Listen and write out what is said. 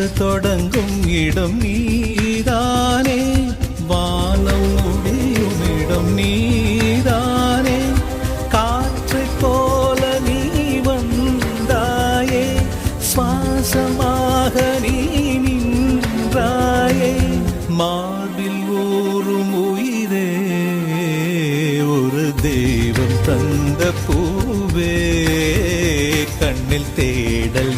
வாழ்வு தொடங்கும் இடம் நீதானே, வானம் முடியும் இடம் நீதானே. காற்றை போல நீ வந்தாயே, சுவாசமாக நீ நின்றாயே. மார்பில் ஊறும் உயிரே, ஒரு தெய்வம் தந்த பூவே, கண்ணில் தேடல்